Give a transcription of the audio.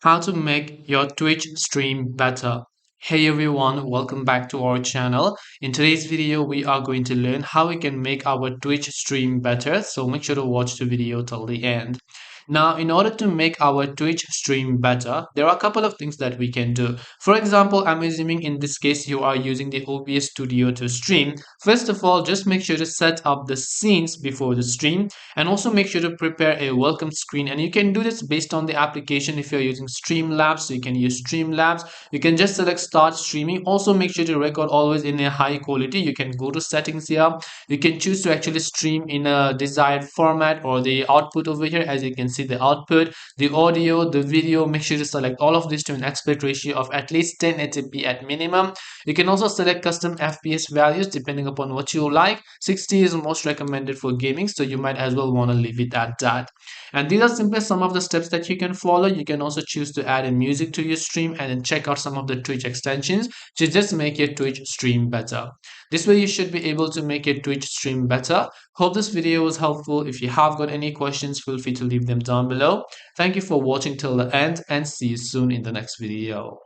How to make your Twitch stream better. Hey everyone, welcome back to our channel. In today's video, we are going to learn how we can make our Twitch stream better. So make sure to watch the video till the end. Now, in order to make our Twitch stream better, there are a couple of things that we can do. For example, I'm assuming in this case you are using the OBS Studio to stream. First of all, just make sure to set up the scenes before the stream and also make sure to prepare a welcome screen. And you can do this based on the application. If you're using Streamlabs, so you can use Streamlabs. You can just select start streaming. Also make sure to record always in a high quality. You can go to settings here. You can choose to actually stream in a desired format or the output over here. As you can see, the output, the audio, the video, make sure to select all of this to an aspect ratio of at least 1080p at minimum. You can also select custom FPS values depending upon what you like. 60 is most recommended for gaming, so you might as well want to leave it at that. And these are simply some of the steps that you can follow. You can also choose to add in music to your stream and then check out some of the Twitch extensions to just make your Twitch stream better. This way you should be able to make your Twitch stream better. Hope this video was helpful. If you have got any questions, feel free to leave them down below. Thank you for watching till the end and see you soon in the next video.